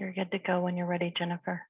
You're good to go when you're ready, Jennifer.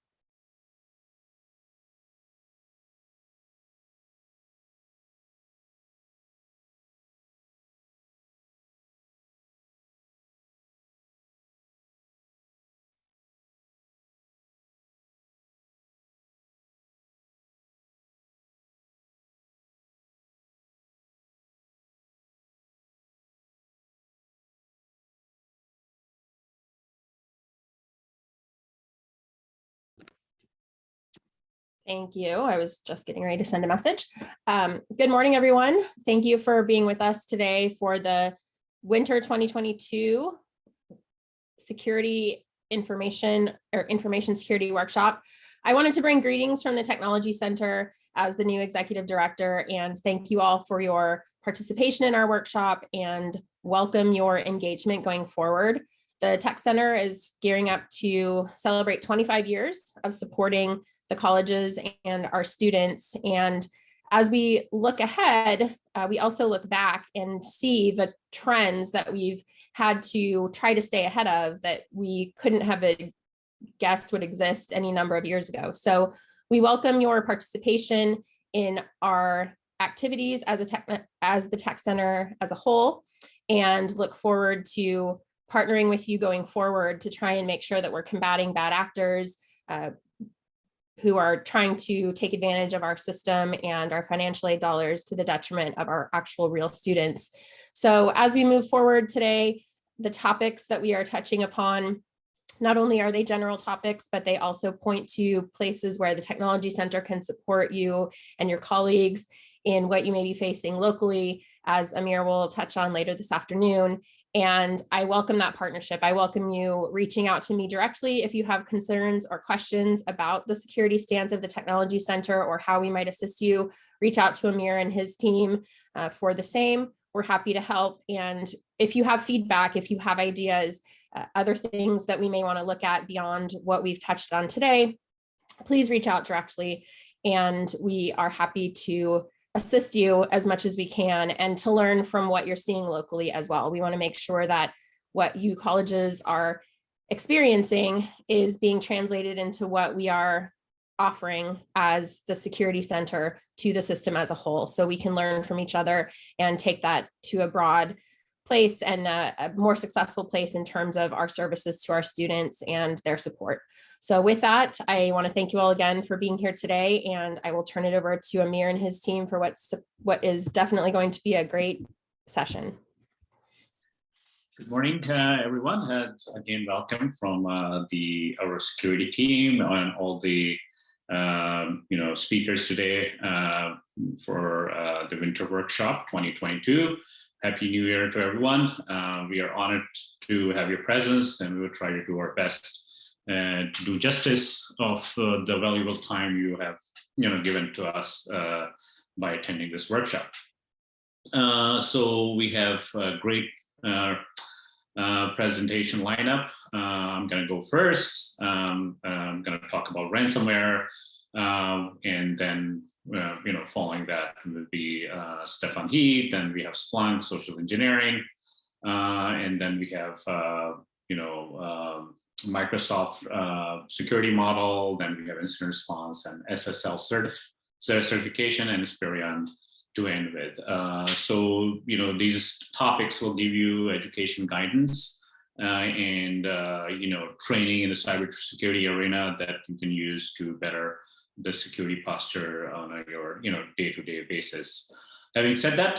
Thank you. I was just getting ready to send a message. Good morning, everyone. Thank you for being with us today for the winter 2022 security information security workshop. I wanted to bring greetings from the Technology Center as the new executive director, and thank you all for your participation in our workshop and welcome your engagement going forward. The Tech Center is gearing up to celebrate 25 years of supporting the colleges and our students. And as we look ahead, we also look back and see the trends that we've had to try to stay ahead of that we couldn't have guessed would exist any number of years ago. So we welcome your participation in our activities as the Tech Center as a whole, and look forward to partnering with you going forward to try and make sure that we're combating bad actors who are trying to take advantage of our system and our financial aid dollars to the detriment of our actual real students. So as we move forward today, the topics that we are touching upon, not only are they general topics, but they also point to places where the Technology Center can support you and your colleagues in what you may be facing locally, as Aamir will touch on later this afternoon. And I welcome that partnership. I welcome you reaching out to me directly if you have concerns or questions about the security stance of the Technology Center or how we might assist you. Reach out to Aamir and his team for the same. We're happy to help. And if you have feedback, if you have ideas, other things that we may want to look at beyond what we've touched on today, please reach out directly. And we are happy to assist you as much as we can and to learn from what you're seeing locally as well. We want to make sure that what you colleges are experiencing is being translated into what we are offering as the security center to the system as a whole, so we can learn from each other and take that to a broad place and a more successful place in terms of our services to our students and their support. So with that, I want to thank you all again for being here today, and I will turn it over to Aamir and his team for what is definitely going to be a great session. Good morning, everyone. Again, welcome from our security team and all the speakers today for the Winter Workshop 2022. Happy New Year to everyone. We are honored to have your presence, and we will try to do our best to do justice of the valuable time you have given to us by attending this workshop. So we have a great presentation lineup. I'm going to go first. I'm going to talk about ransomware, and then following that will be Stefan Heath. Then we have Splunk, social engineering, and then we have Microsoft security model. Then we have incident response and SSL certification, and Esperion to end with. So these topics will give you education guidance and training in the cybersecurity arena that you can use to better the security posture on your day-to-day basis. Having said that,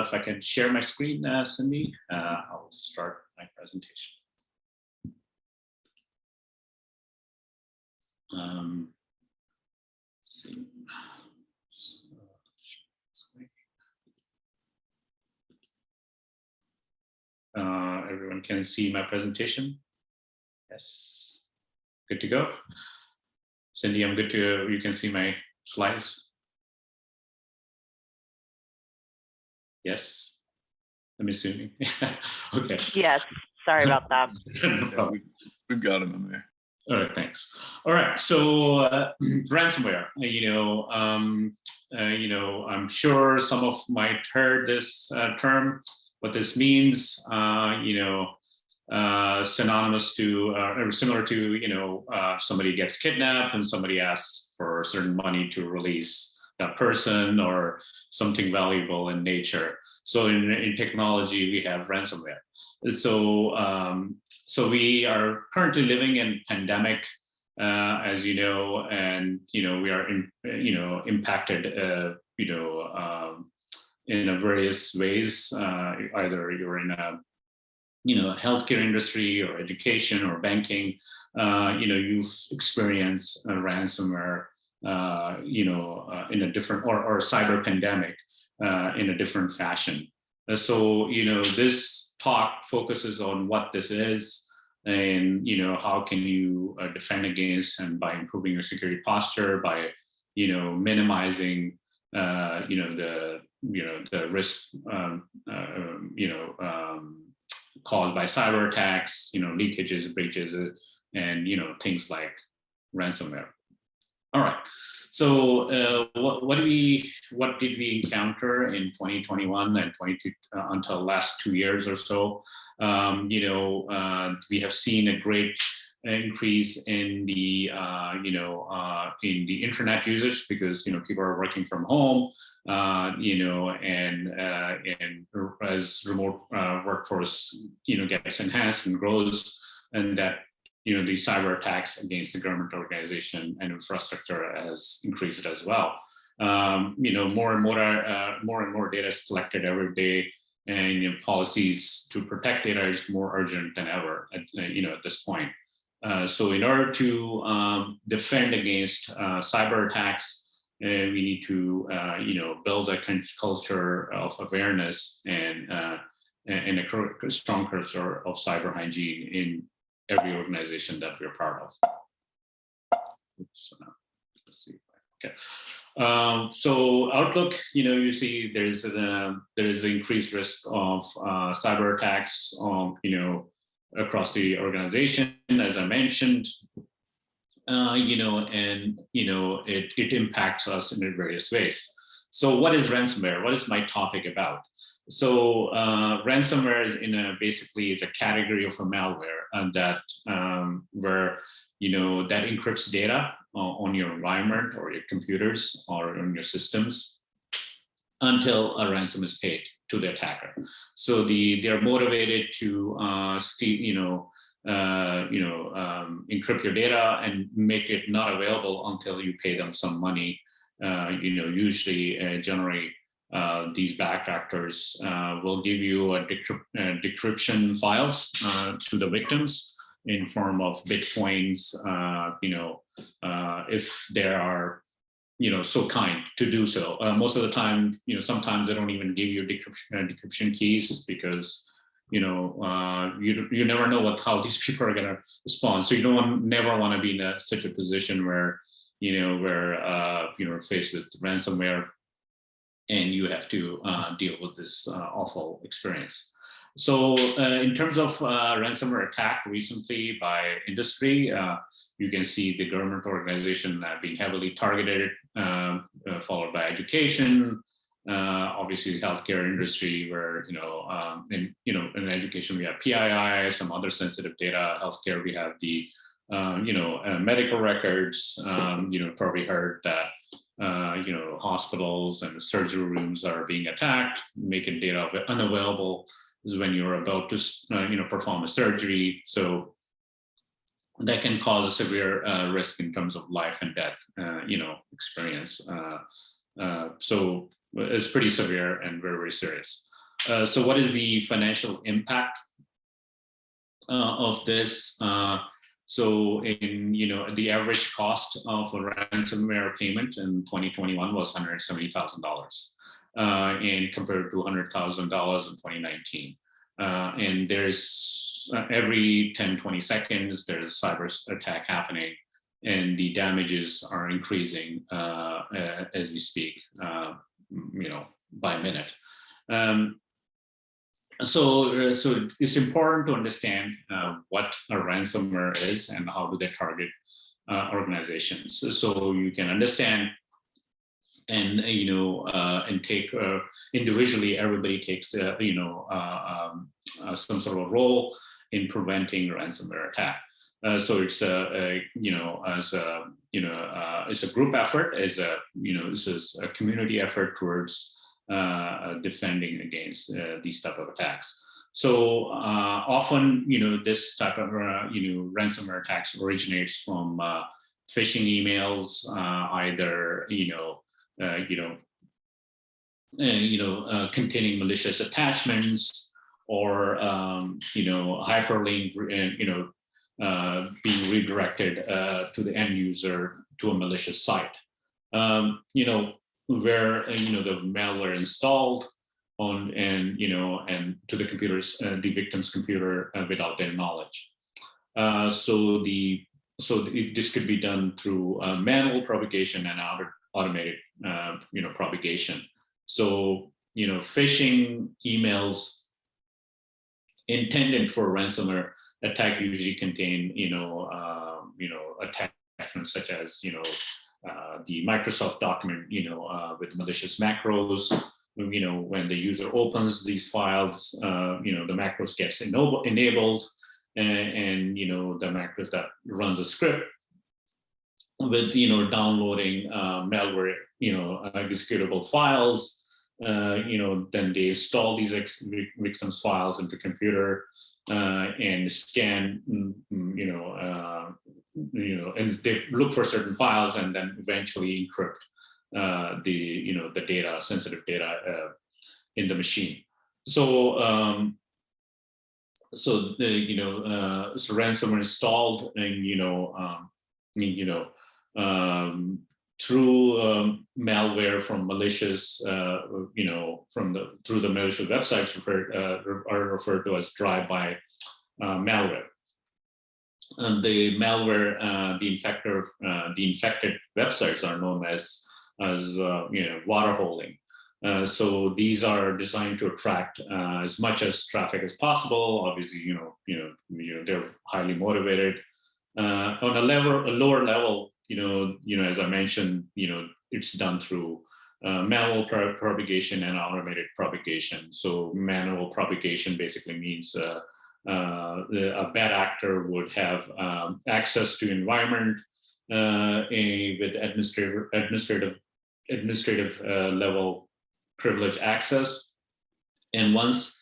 if I can share my screen, Cindy, I'll start my presentation. See. Everyone can see my presentation? Yes. Good to go. Cindy, I'm good to, you can see my slides? Yes, I'm assuming. Okay. Yes, sorry about that. No problem. Yeah, we've got them in there. All right, thanks. All right, so ransomware, I'm sure some might heard this term. What this means, synonymous to or similar to, somebody gets kidnapped and somebody asks for certain money to release that person or something valuable in nature. So in technology, we have ransomware. So we are currently living in pandemic, as you know, and we are impacted, in a various ways. Either you're in a healthcare industry or education or banking, you've experienced a ransomware, in a different or cyber pandemic in a different fashion. So, this talk focuses on what this is and, how can you defend against, and by improving your security posture, by, minimizing, the risk, caused by cyber attacks, leakages, breaches, and, things like ransomware. All right. So what did we encounter in 2021 and 22 until last 2 years or so? We have seen a great increase in the internet usage, because people are working from home, and as remote workforce gets enhanced and grows, and that the cyber attacks against the government organization and infrastructure has increased as well. More and more data is collected every day, and policies to protect data is more urgent than ever at this point. So in order to defend against cyber attacks, we need to build a culture of awareness and a strong culture of cyber hygiene in every organization that we're part of. Oops, let's see. Okay. So outlook, you see there is increased risk of cyber attacks, across the organization, as I mentioned, it impacts us in various ways. So what is ransomware? What is my topic about? So ransomware is basically is a category of a malware, and that where that encrypts data on your environment or your computers or on your systems until a ransom is paid to the attacker. So they're motivated to encrypt your data and make it not available until you pay them some money. Usually generally these bad actors will give you a decryption files to the victims in form of bitcoins, if there are so kind to do so. Most of the time, sometimes they don't even give you decryption keys, because you never know how these people are going to respond. So you never want to be in such a position where you're faced with ransomware and you have to deal with this awful experience. So in terms of ransomware attack recently by industry, you can see the government organization being heavily targeted, followed by education, obviously the healthcare industry, where in education we have PII, some other sensitive data. Healthcare, we have the medical records. Probably heard that hospitals and surgery rooms are being attacked, making data unavailable is when you're about to perform a surgery. So that can cause a severe risk in terms of life and death experience. So it's pretty severe and very, very serious. So what is the financial impact of this? So in the average cost of a ransomware payment in 2021 was $170,000. And compared to $100,000 in 2019. And there's every 10-20 seconds, there's a cyber attack happening, and the damages are increasing as we speak, by minute. So it's important to understand what a ransomware is and how do they target organizations. So you can understand, and and take individually, everybody takes some sort of role, in preventing ransomware attack. So it's it's a group effort, this is a community effort towards defending against these type of attacks. So often, this type of ransomware attacks originates from phishing emails, either containing malicious attachments, or hyperlink, being redirected to the end user to a malicious site. Where the malware installed on and to the computers, the victim's computer without their knowledge. This could be done through manual propagation and automated propagation. So phishing emails intended for ransomware attack usually contain attachments such as the Microsoft document with malicious macros. When the user opens these files, the macros gets enabled, and the macros that runs a script with downloading malware executable files. Then they install these victims files into computer and scan, and they look for certain files and then eventually encrypt the data, sensitive data in the machine. So ransomware installed, and through malware from malicious, through the malicious websites are referred to as drive-by malware. And the malware, the infected websites are known as water holding. So these are designed to attract as much as traffic as possible. Obviously, they're highly motivated. On a lower level, as I mentioned, it's done through manual propagation and automated propagation. So manual propagation basically means a bad actor would have access to environment with administrative level privilege access, and once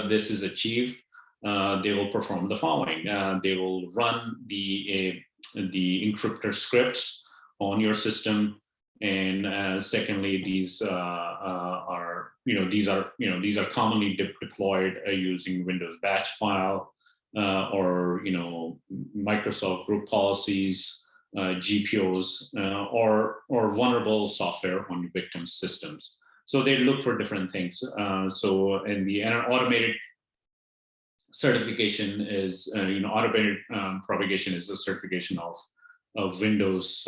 this is achieved, they will perform the following: they will run the encryptor scripts on your system, and secondly, these are commonly deployed using Windows batch file or Microsoft group policies, GPOs, or vulnerable software on victim systems. So they look for different things. So in the automated certification is, automated propagation is a certification of Windows,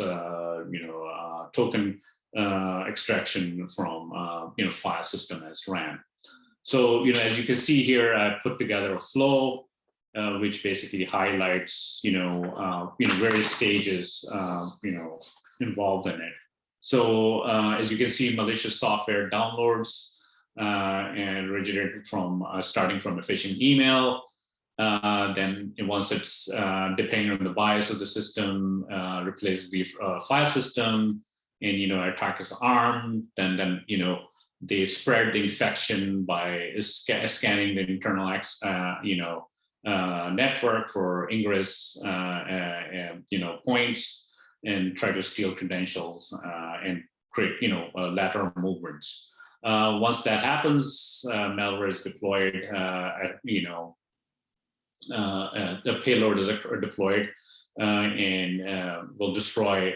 token extraction from, file system as RAM. So, as you can see here, I put together a flow which basically highlights, various stages, involved in it. So as you can see, malicious software downloads and originated from starting from a phishing email. Then once it's depending on the BIOS of the system, replaces the file system, and attackers armed. Then they spread the infection by scanning the internal network for ingress points, and try to steal credentials and create lateral movements. Once that happens, malware is deployed. The payload is deployed and will destroy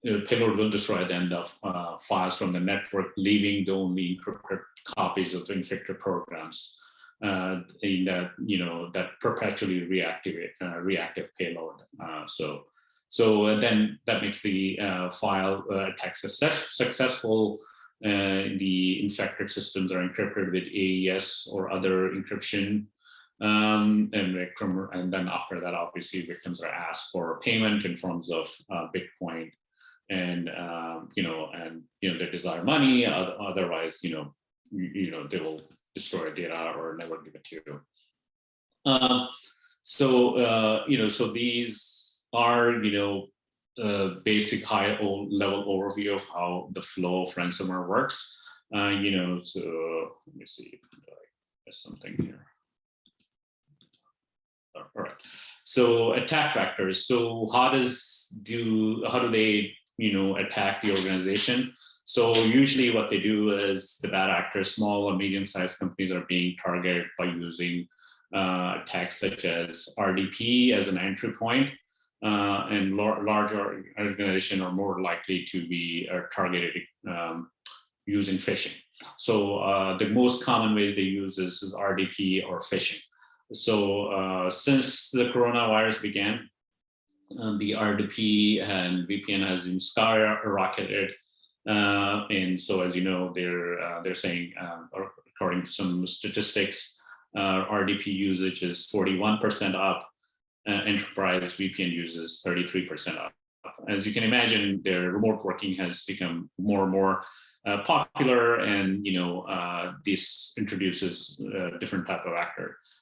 the payload will destroy then the files from the network, leaving the only encrypted copies of the infected programs in that perpetually reactive payload. So then that makes the file attack successful. The infected systems are encrypted with AES or other encryption. And then after that, obviously, victims are asked for payment in forms of Bitcoin, and they desire money. Otherwise, they will destroy data or never give it to you. So these are, basic high-level overview of how the flow of ransomware works. So let me see if there's something here. All right. So attack vectors. So how do they, attack the organization? So usually what they do is the bad actors, small or medium-sized companies, are being targeted by using attacks such as RDP as an entry point, and larger organizations are more likely to be targeted using phishing. So the most common ways they use this is RDP or phishing. So since the coronavirus began, the RDP and VPN has been skyrocketed. And so, as you know, they're saying, according to some statistics, RDP usage is 41% up. Enterprise VPN uses 33% up. As you can imagine, their remote working has become more and more popular, and this introduces different type of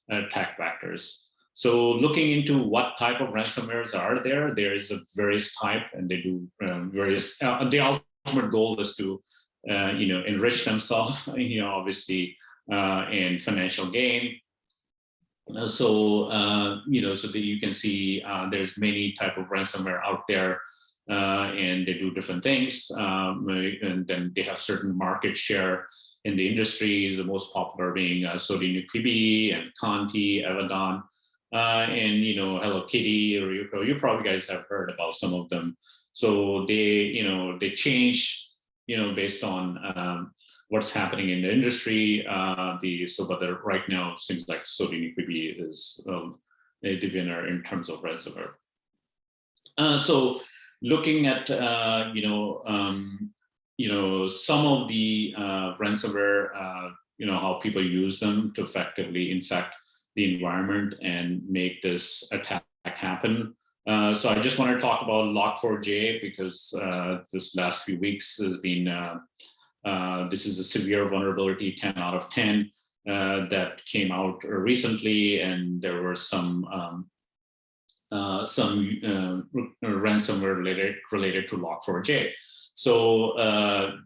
attack vectors. So looking into what type of ransomwares are there, there is a various type, and they do various. The ultimate goal is to enrich themselves, obviously, and financial gain. So that you can see there's many type of ransomware out there, and they do different things, and then they have certain market share in the industries, the most popular being Sodinokibi and Conti, Evadon, and Hello Kitty or Ryuko. You probably guys have heard about some of them. So they change based on what's happening in the industry. But right now things like Sodinokibi is the winner in terms of ransomware. So looking at some of the ransomware, how people use them to effectively infect the environment and make this attack happen. So I just want to talk about Log4j because this last few weeks has been, this is a severe vulnerability, 10 out of 10, that came out recently, and there were some ransomware related to Log4j. So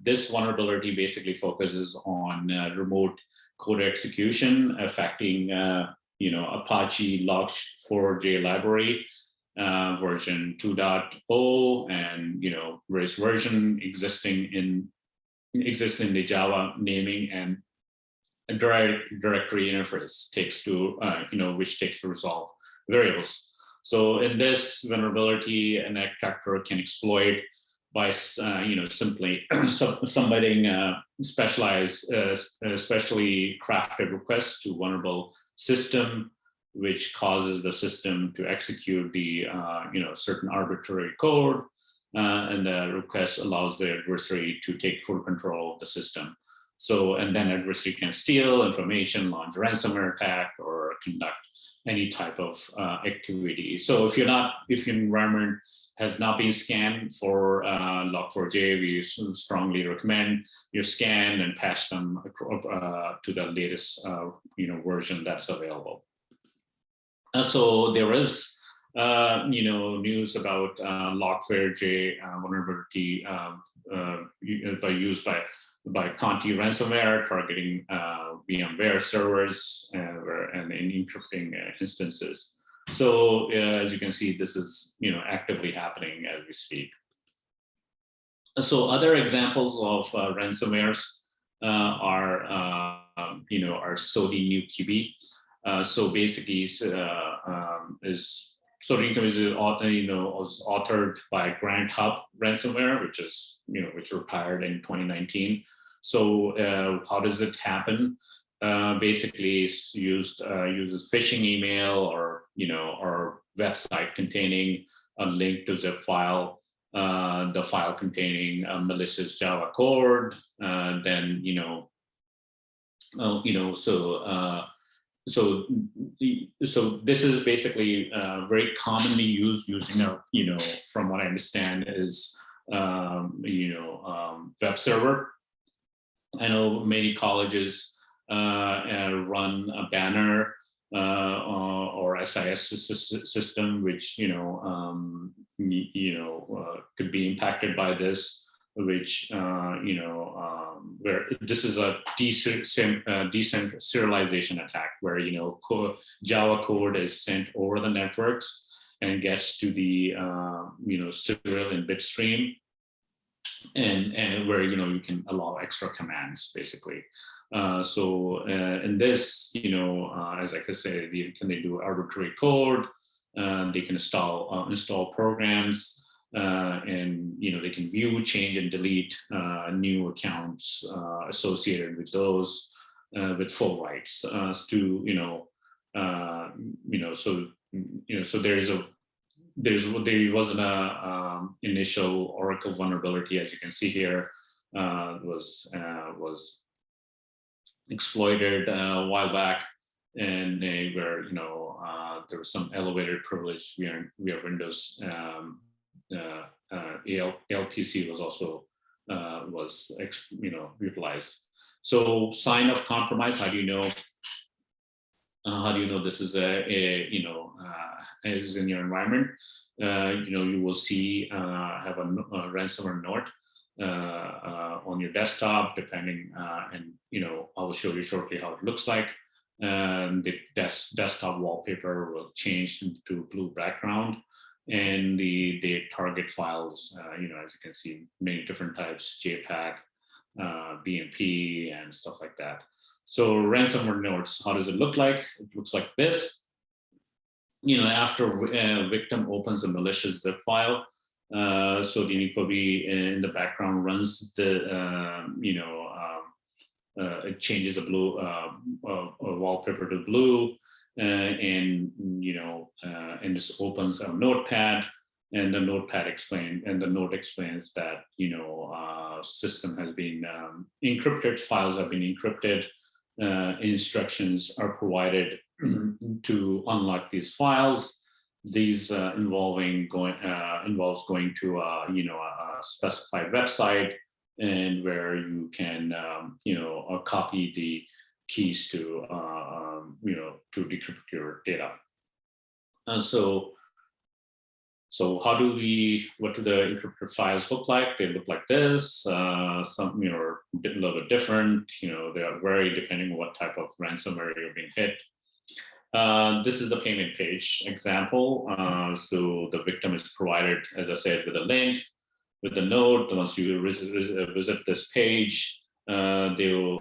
this vulnerability basically focuses on remote code execution affecting Apache Log4j library version 2.0, and various version existing in the Java naming and a directory interface takes to which takes to resolve variables. So in this vulnerability, an attacker can exploit by simply submitting specialized, specially crafted requests to vulnerable system, which causes the system to execute the certain arbitrary code, and the request allows the adversary to take full control of the system. So, and then adversary can steal information, launch a ransomware attack, or conduct any type of activity. So if your environment has not been scanned for Log4j, we strongly recommend you scan and patch them to the latest version that's available. So there is news about Log4j vulnerability used by Conti ransomware targeting VMware servers and in encrypting instances. So as you can see, this is actively happening as we speak. So other examples of ransomwares are Sodinokibi. So basically, Sodinokibi was authored by Grant Hub ransomware, which retired in 2019. So how does it happen? Basically, it's uses phishing email or website containing a link to zip file, the file containing malicious Java code, then so this is basically very commonly used using from what I understand is web server. I know many colleges run a banner or SIS system, which could be impacted by this. Which where this is a deserialization attack, where Java code is sent over the networks and gets to the serial and bit stream, and where you can allow extra commands basically. In this, as I could say, they do arbitrary code, they can install programs, and they can view, change, and delete new accounts associated with those with full rights to so there was an initial Oracle vulnerability, as you can see here, was exploited a while back, and where there was some elevated privilege via Windows. ALPC was also utilized. So sign of compromise. How do you know? This is is in your environment? You will see have a ransomware note on your desktop, depending, and I will show you shortly how it looks like. The desktop wallpaper will change to blue background, and the target files, as you can see, many different types: JPEG, BMP, and stuff like that. So ransomware notes, how does it look like? It looks like this. After a victim opens a malicious zip file, so the Nikobi in the background runs the, it changes the blue wallpaper to blue, and this opens a notepad, and the notepad explains that system has been encrypted, files have been encrypted, instructions are provided to unlock these files. These involves going to a specified website, and where you can copy the keys to decrypt your data. And so what do the encrypted files look like? They look like this. Some are a little bit different. They are vary depending on what type of ransomware you're being hit. This is the payment page example. So the victim is provided, as I said, with a link, with the note. Once you visit this page, you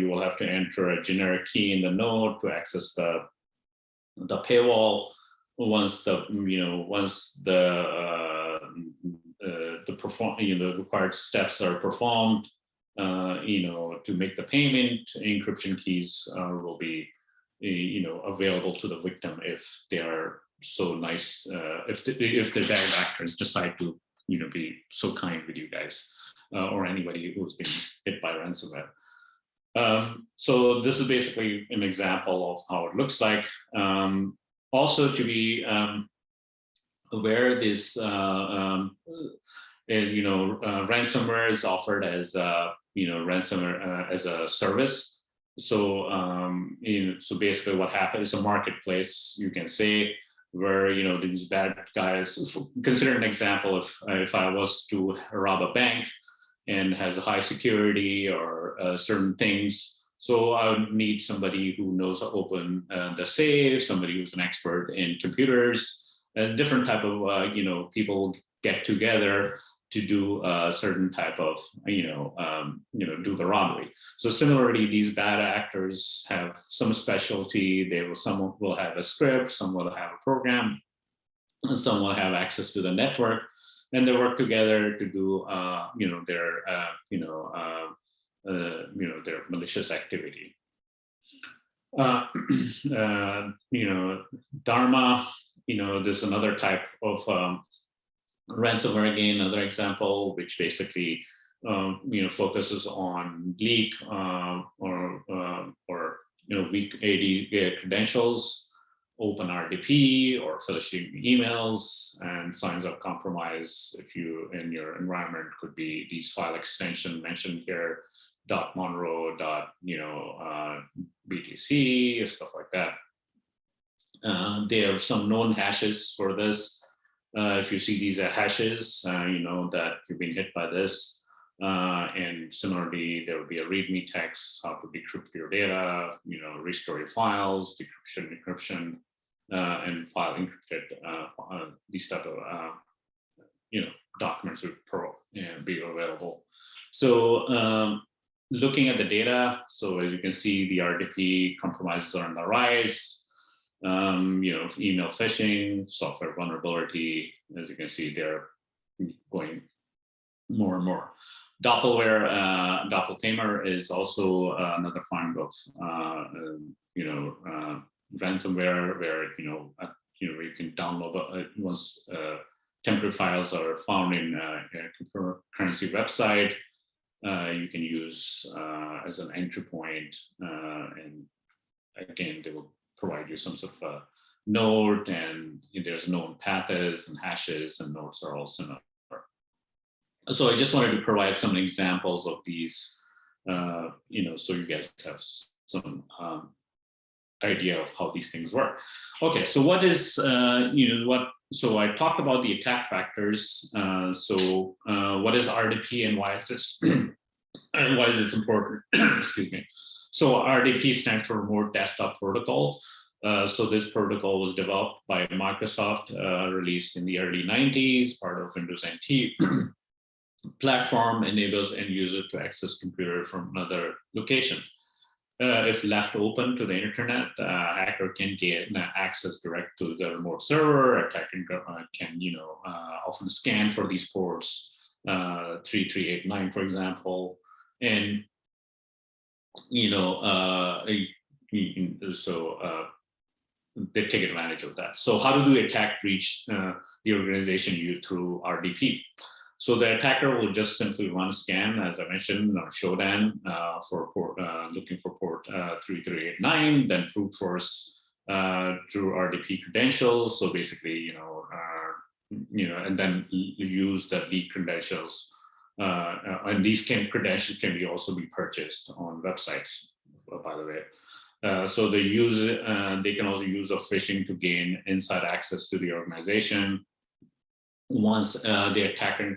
will have to enter a generic key in the note to access the paywall. Once the required steps are performed, to make the payment, encryption keys will be available to the victim if they are so nice, if the bad actors decide to be so kind with you guys, or anybody who's been hit by ransomware. So this is basically an example of how it looks like. Also, to be aware, this ransomware is offered as ransomware as a service. So so basically, what happens is a marketplace, you can say, where these bad guys. Consider an example: if I was to rob a bank and has a high security or certain things. So I would need somebody who knows how to open the safe, somebody who's an expert in computers. There's different type of people get together to do a certain type of do the robbery. So similarly, these bad actors have some specialty. Some will have a script, some will have a program, and some will have access to the network, and they work together to do their malicious activity. Dharma, this is another type of ransomware, again, another example, which basically focuses on leak or weak AD credentials, open RDP, or phishing emails, and signs of compromise if you in your environment could be these file extension mentioned here, .monroe, .btc, stuff like that. There are some known hashes for this. If you see these are hashes, you know that you've been hit by this. And similarly, there will be a README text, how to decrypt your data, you know, restore your files, decryption, encryption, and file encrypted. These type of you know, documents will be available. So looking at the data, so as you can see, the RDP compromises are on the rise. You know, email phishing, software vulnerability, as you can see, they're going more and more. Doppelganger is also another form of you know, ransomware, where you know you can download once temporary files are found in a cryptocurrency website. You can use as an entry point, and again, they will provide you some sort of a node, and there's known paths and hashes, and nodes are all similar. So I just wanted to provide some examples of these, you know, so you guys have some idea of how these things work. Okay, so what is, you know, what? So I talked about the attack factors. What is RDP and why is this? And why is this important? Excuse me. So RDP stands for Remote Desktop Protocol. So this protocol was developed by Microsoft, released in the early 90s, part of Windows NT. Platform enables end user to access computer from another location. If left open to the internet, hacker can get access direct to the remote server. Attacker can, you know, often scan for these ports, 3389, for example, and you know, they take advantage of that. So how do the attack reach the organization through RDP? So the attacker will just simply run a scan, as I mentioned, or Shodan for port, looking for port 3389, then brute force through RDP credentials. So basically, you know, and then use the leak credentials. And these credentials can also be purchased on websites, by the way. So they can also use a phishing to gain inside access to the organization. Once the attacker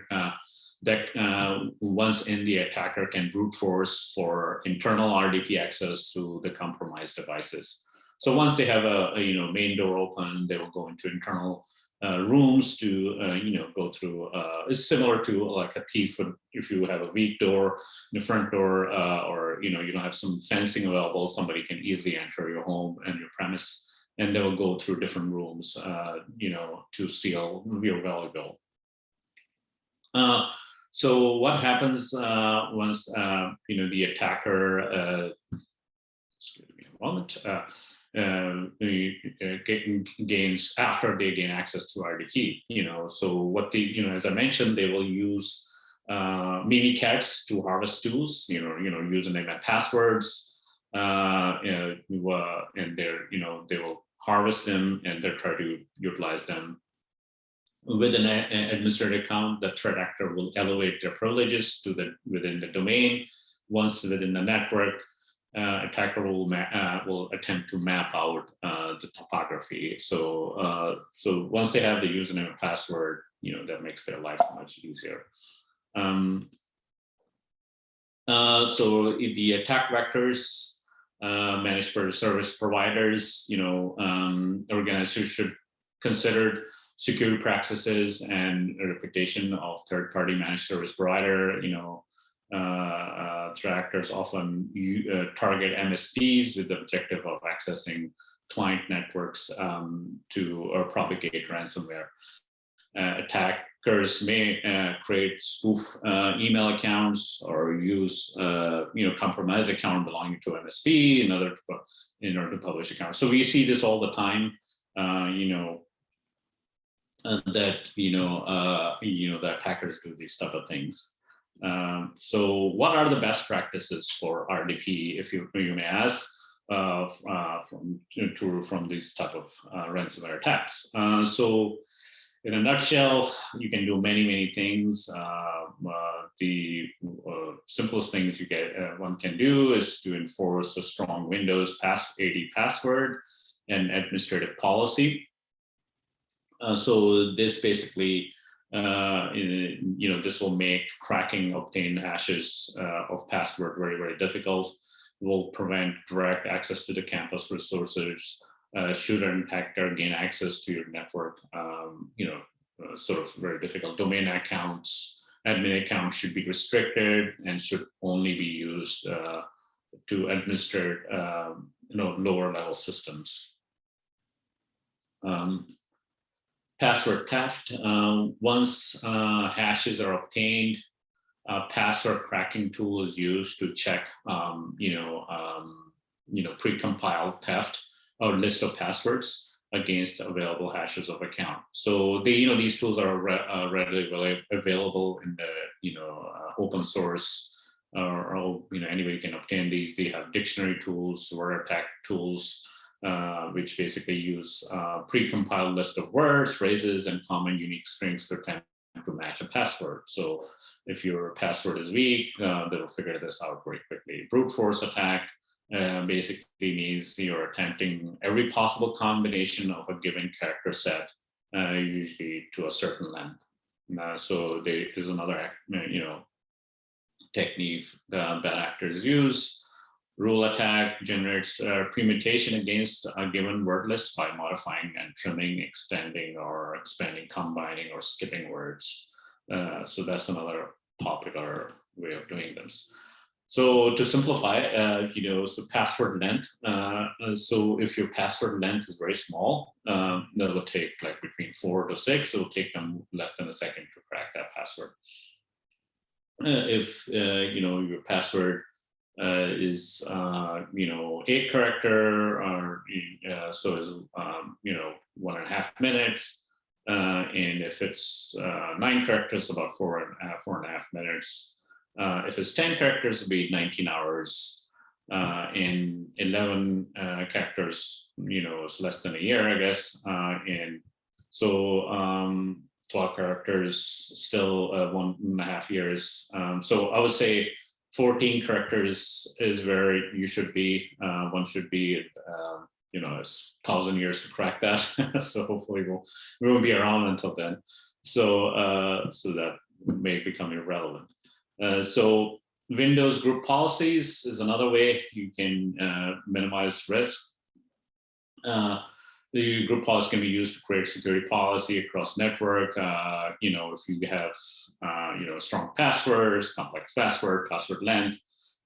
once in, the attacker can brute force for internal RDP access to the compromised devices. So once they have a you know, main door open, they will go into internal rooms to you know, go through. It's similar to like a thief. If you have a weak door in the front door, or you know, you don't have some fencing available, somebody can easily enter your home and your premise, and they will go through different rooms, you know, to steal your valuable. So what happens once you know, the attacker? Excuse me a moment. Gains after they gain access to RDP, you know. So what they, you know, as I mentioned, they will use Mimikatz to harvest tools, you know, username and passwords, and they're, you know, they will harvest them and they'll try to utilize them. With an administrator account, the threat actor will elevate their privileges to within the domain. Once within the network, attacker will attempt to map out the topography. So once they have the username and password, you know, that makes their life much easier. So the attack vectors, managed service providers, you know, organizations should consider security practices and a reputation of third-party managed service provider. You know, threat actors often target MSPs with the objective of accessing client networks to propagate ransomware. Attackers may create spoof email accounts or use you know, compromised account belonging to MSP in order to publish accounts. So we see this all the time. You know, that you know the attackers do these type of things. So what are the best practices for RDP, if you may ask, from these type of ransomware attacks? So in a nutshell, you can do many things. The simplest things one can do is to enforce a strong Windows AD password and administrative policy. So this basically, this will make cracking obtained hashes of password very, very difficult. Will prevent direct access to the campus resources. Should an attacker gain access to your network, sort of very difficult. Domain accounts, admin accounts should be restricted and should only be used to administer, lower level systems. Password theft. Once hashes are obtained, a password cracking tool is used to check, pre-compiled theft or list of passwords against available hashes of account. So these tools are readily available in the open source, or anybody can obtain these. They have dictionary tools, word attack tools, which basically use pre-compiled list of words, phrases, and common unique strings to attempt to match a password. So if your password is weak, they'll figure this out very quickly. Brute force attack basically means you're attempting every possible combination of a given character set, usually to a certain length. So there is another, technique that actors use. Rule attack generates permutation against a given word list by modifying and trimming, extending or expanding, combining or skipping words. So that's another popular way of doing this. So to simplify, so password length. So if your password length is very small, that will take like between 4 to 6. It will take them less than a second to crack that password. If your password is 8 character, or so is 1.5 minutes, and if it's 9 characters, about 4.5 minutes. If it's 10 characters, it'll be 19 hours. And 11 characters, it's less than a year, I guess. And so 12 characters, still 1.5 years. So I would say 14 characters is where you should be. One should be, it's 1,000 years to crack that. So hopefully we won't be around until then. So that may become irrelevant. So Windows group policies is another way you can minimize risk. The group policy can be used to create security policy across network. If you have, strong passwords, complex password length,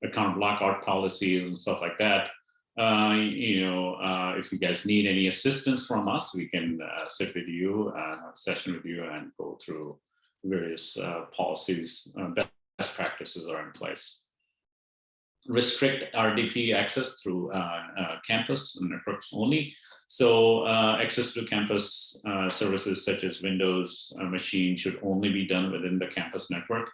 account blockout policies and stuff like that. If you guys need any assistance from us, we can sit with you, have a session with you and go through various policies. Best practices are in place. Restrict RDP access through campus networks only. So access to campus services such as Windows machine should only be done within the campus network,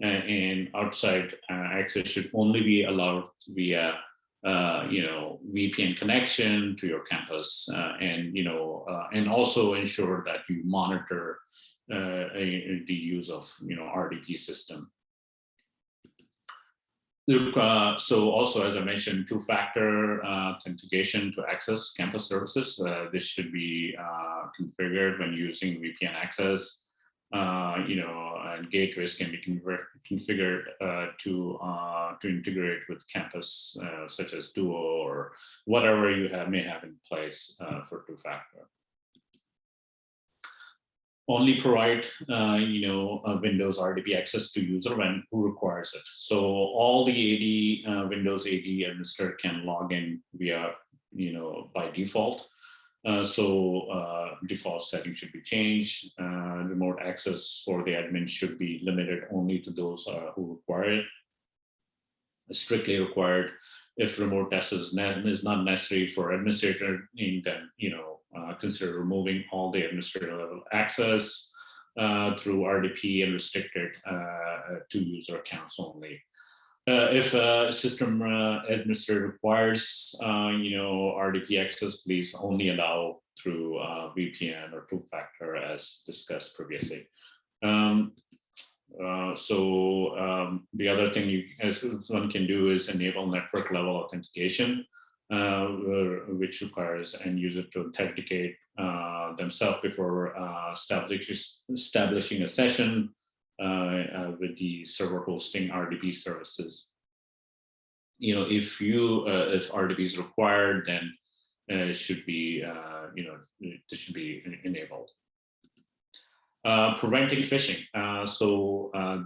and outside access should only be allowed via VPN connection to your campus, and also ensure that you monitor the use of RDP system. So also, as I mentioned, 2-factor authentication to access campus services. This should be configured when using VPN access. And gateways can be configured to integrate with campus, such as Duo or whatever you may have in place for 2-factor. Only provide Windows RDP access to user who requires it. So all the AD Windows AD administrator can log in via by default. Default settings should be changed. Remote access for the admin should be limited only to those who require it. Strictly required. If remote access is not necessary for administrator, then consider removing all the administrator level access through RDP and restricted to user accounts only. If a system administrator requires RDP access, please only allow through VPN or 2-factor as discussed previously. The other thing one can do is enable network level authentication. which requires end user to authenticate themselves before establishing a session with the server hosting RDP services. If RDP is required, then it should be, this should be enabled. Preventing phishing.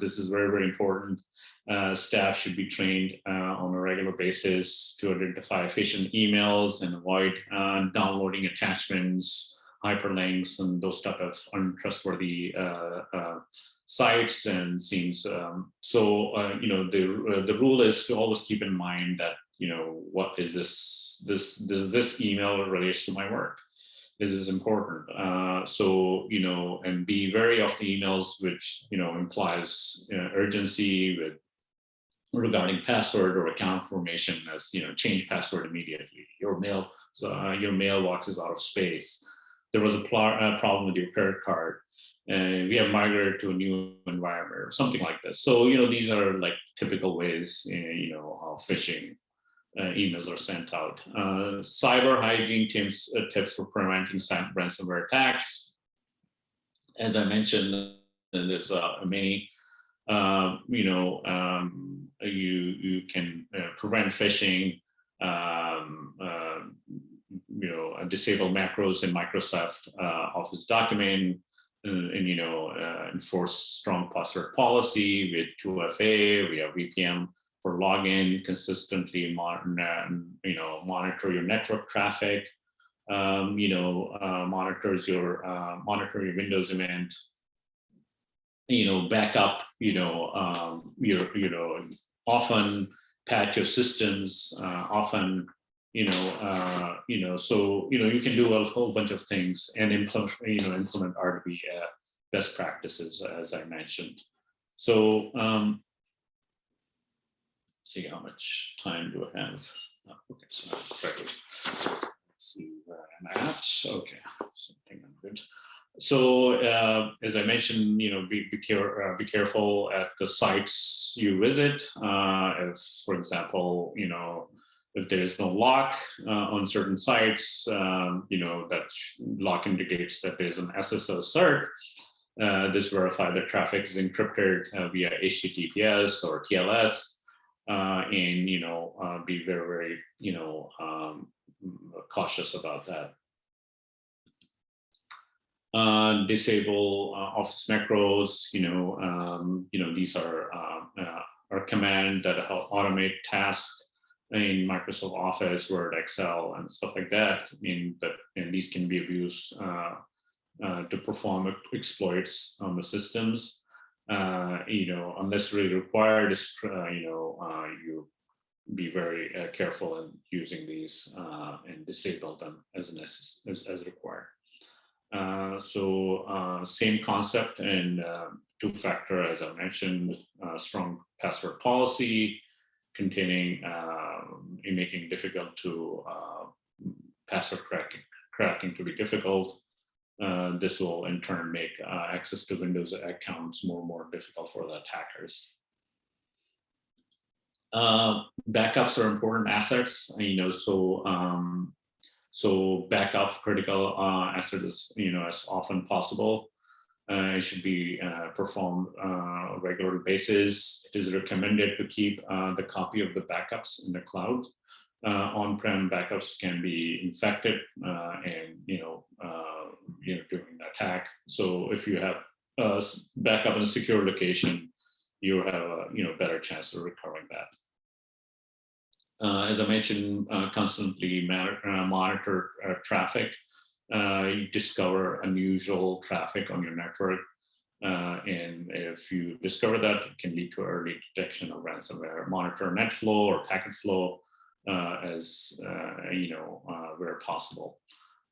This is very, very important. Staff should be trained on a regular basis to identify phishing emails and avoid downloading attachments, hyperlinks, and those type of untrustworthy sites and scenes. The rule is to always keep in mind that, what is this email relates to my work? This is important. And be wary of the emails which, implies urgency regarding password or account information, as, change password immediately. Your mailbox is out of space. There was a problem with your credit card, and we have migrated to a new environment or something like this. So, these are like typical ways, how phishing emails are sent out. Cyber hygiene tips for preventing ransomware attacks. As I mentioned, there's many. You can prevent phishing. Disable macros in Microsoft Office document, and enforce strong password policy with 2FA. We have VPN for login, consistently monitor your network traffic, monitor your Windows event, backup, often patch your systems, often, so, you can do a whole bunch of things and implement RDP best practices, as I mentioned. So, see how much time do I have? Okay, so let's see where I'm at. Okay, something I'm good. So as I mentioned, be careful at the sites you visit. If, for example, if there is no lock on certain sites, that lock indicates that there's an SSL cert. This verify that traffic is encrypted via HTTPS or TLS. And be very, very cautious about that. Disable Office macros. These are command that help automate tasks in Microsoft Office, Word, Excel, and stuff like that. And these can be abused to perform exploits on the systems. Unless really required, you be very careful in using these and disable them as required. Same concept and two-factor, as I mentioned, strong password policy containing making it difficult to password cracking to be difficult. This will in turn make access to Windows accounts more and more difficult for the attackers. Backups are important assets, so backup critical assets, as often possible. It should be performed on a regular basis. It is recommended to keep the copy of the backups in the cloud. On-prem backups can be infected and during the attack. So if you have a backup in a secure location, you have a better chance of recovering that. As I mentioned, constantly monitor traffic. You discover unusual traffic on your network, and if you discover that, it can lead to early detection of ransomware. Monitor net flow or packet flow as where possible.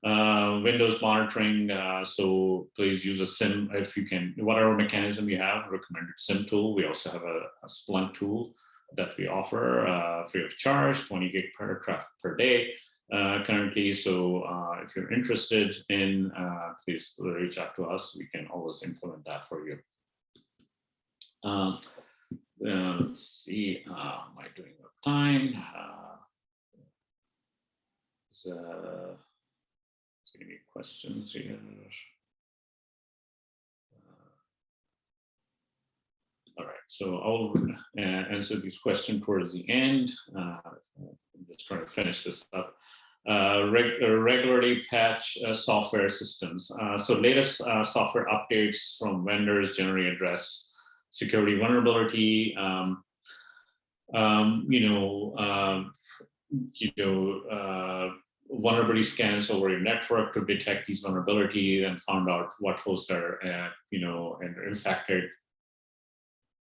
Windows monitoring, so please use a SIM if you can, whatever mechanism you have, recommended SIM tool. We also have a Splunk tool that we offer free of charge, 20 gig per day currently. So if you're interested in, please reach out to us. We can always implement that for you. Let's see, am I doing up time? any questions here? All right, so I'll answer these questions towards the end. I'm just trying to finish this up. Regularly patch software systems. So latest software updates from vendors generally address security vulnerability. Vulnerability scans over your network to detect these vulnerabilities and found out what hosts are, infected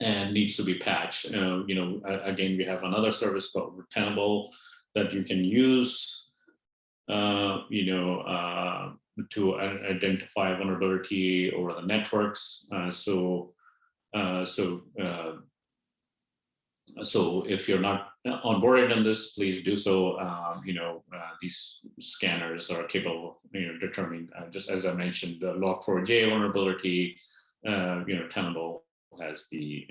and needs to be patched. Again, we have another service called Tenable that you can use, to identify vulnerability over the networks. So if you're not onboarded on this, please do so. These scanners are capable of determining, just as I mentioned, the Log4j vulnerability. Tenable has the,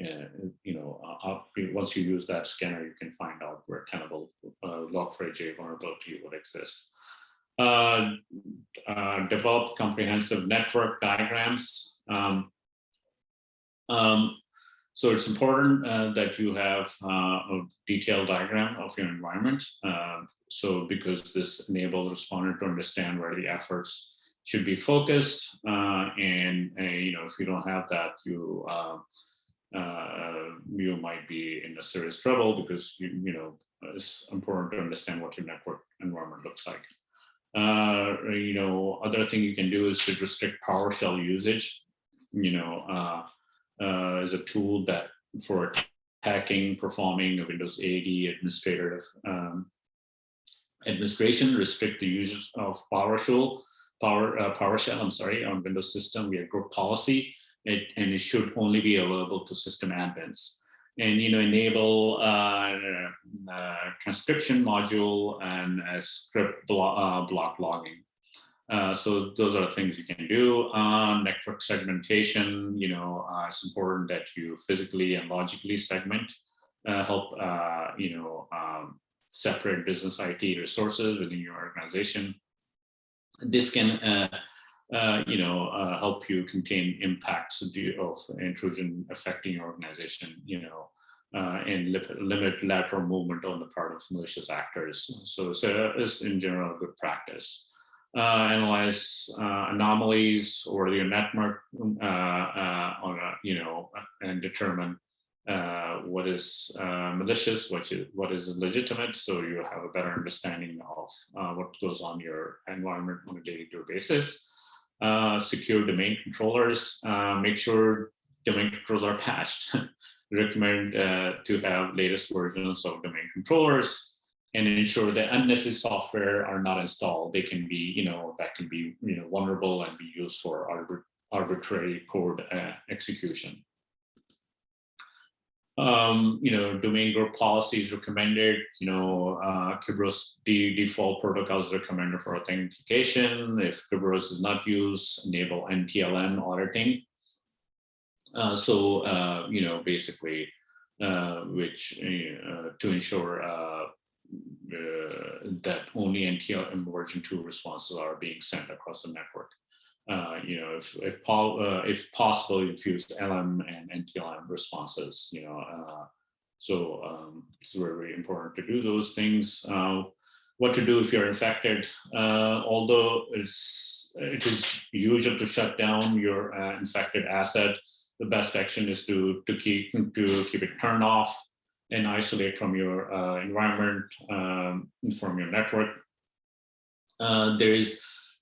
once you use that scanner, you can find out where Tenable Log4j vulnerability would exist. Develop comprehensive network diagrams. So it's important that you have a detailed diagram of your environment. So because this enables respondent to understand where the efforts should be focused, and if you don't have that, you might be in a serious trouble, because it's important to understand what your network environment looks like. Other thing you can do is to restrict PowerShell usage. Is a tool that for attacking, performing a Windows 80 administrative administration, restrict the use of PowerShell. On Windows system. We have group policy, and it should only be available to system admins. And enable transcription module and script block logging. So those are things you can do. Network segmentation, it's important that you physically and logically segment, help separate business IT resources within your organization. This can help you contain impacts of intrusion affecting your organization, and limit lateral movement on the part of malicious actors. So it's in general good practice. Analyze anomalies over your network, and determine what is malicious, what is legitimate, so you have a better understanding of what goes on your environment on a day-to-day basis. Secure domain controllers. Make sure domain controllers are patched. Recommend to have latest versions of domain controllers, and ensure that unnecessary software are not installed. They can be, vulnerable and be used for arbitrary code execution. Domain group policies recommended. Kerberos default protocols recommended for authentication. If Kerberos is not used, enable NTLM auditing. Basically, which to ensure that only NTLM version 2 responses are being sent across the network. If possible, use LM and NTLM responses. It's very, very important to do those things. What to do if you're infected? Although it is usual to shut down your infected asset, the best action is to keep it turned off and isolate from your environment, from your network.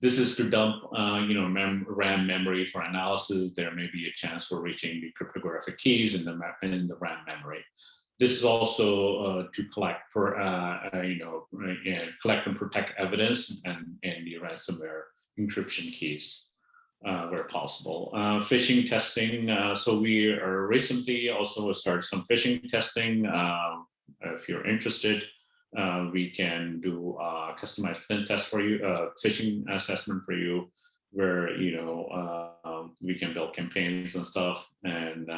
This is to dump, RAM memory for analysis. There may be a chance for reaching the cryptographic keys in the RAM memory. This is also to collect and protect evidence and the ransomware encryption keys where possible. Phishing testing. So we are recently also started some phishing testing. If you're interested, we can do a customized pen test for you, phishing assessment for you, where we can build campaigns and stuff, and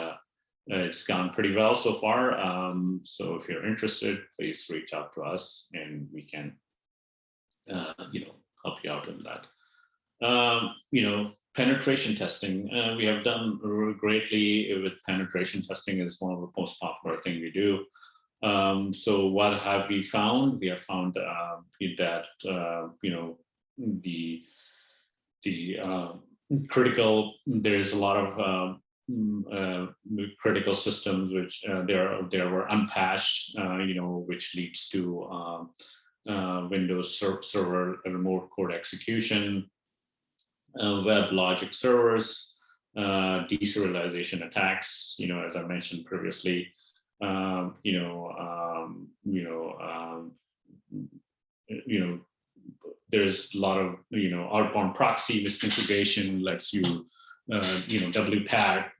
it's gone pretty well so far. So if you're interested, please reach out to us, and we can help you out in that. Penetration testing. We have done greatly with penetration testing. Is one of the most popular thing we do. So what have we found? We have found that critical. There's a lot of critical systems which there were unpatched, which leads to Windows server remote code execution, web logic servers, deserialization attacks. As I mentioned previously, there's a lot of outbound proxy misconfiguration lets you WPAT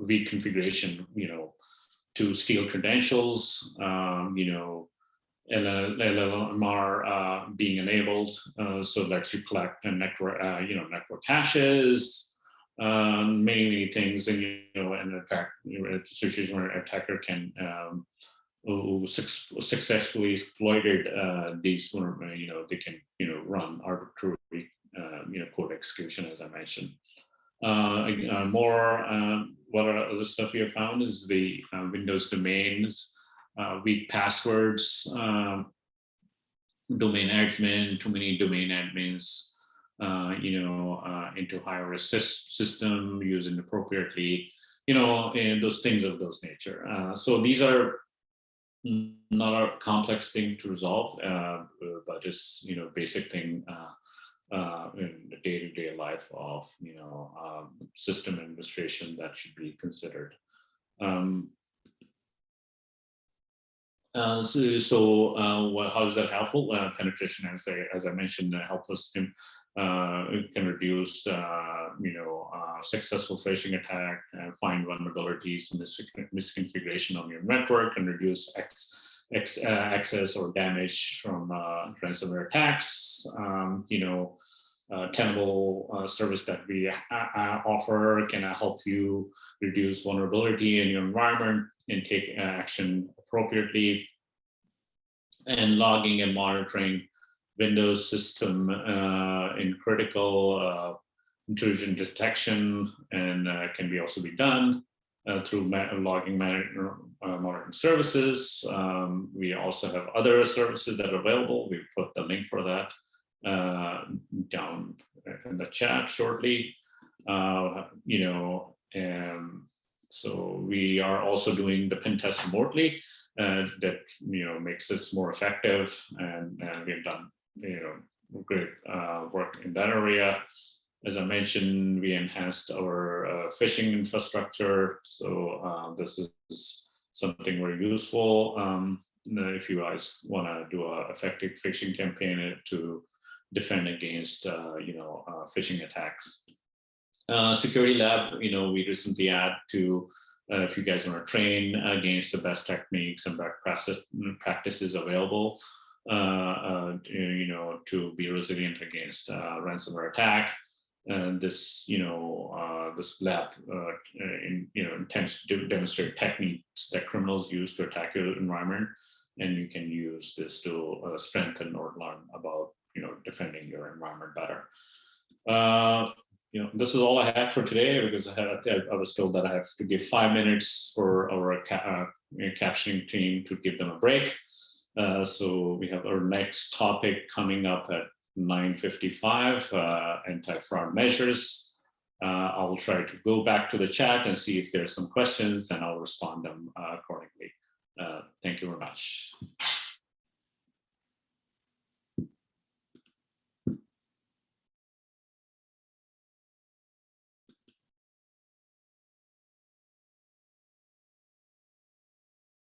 weak configuration to steal credentials, LLMR being enabled, so lets you collect and network hashes, many things, and an attack situation where an attacker can who successfully exploited these, they can run arbitrary code execution, as I mentioned. What are other stuff we have found is the Windows domains, weak passwords, domain admin, too many domain admins, into higher risk system used inappropriately, and those things of those nature. So these are not a complex thing to resolve, but it's basic thing in the day-to-day life of system administration that should be considered. How is that helpful? Penetration, as I mentioned, helps us in can reduce successful phishing attack, find vulnerabilities, misconfiguration on your network, and reduce access or damage from ransomware attacks. Tenable service that we offer can help you reduce vulnerability in your environment and take action appropriately. And logging and monitoring Windows system in critical intrusion detection, and can be also be done through logging monitoring services. We also have other services that are available. We put the link for that down in the chat shortly. So we are also doing the pen test remotely. That makes us more effective, and we've done great work in that area. As I mentioned, we enhanced our phishing infrastructure, so this is something very useful if you guys want to do an effective phishing campaign to defend against phishing attacks. Security lab, we recently add to if you guys want to train against the best techniques and best practices available, to be resilient against ransomware attack. And this, this lab, intends to demonstrate techniques that criminals use to attack your environment, and you can use this to strengthen or learn about, defending your environment better. This is all I had for today, because I was told that I have to give 5 minutes for our captioning team to give them a break. So we have our next topic coming up at 9:55, anti-fraud measures. I will try to go back to the chat and see if there are some questions, and I'll respond them accordingly. Thank you very much.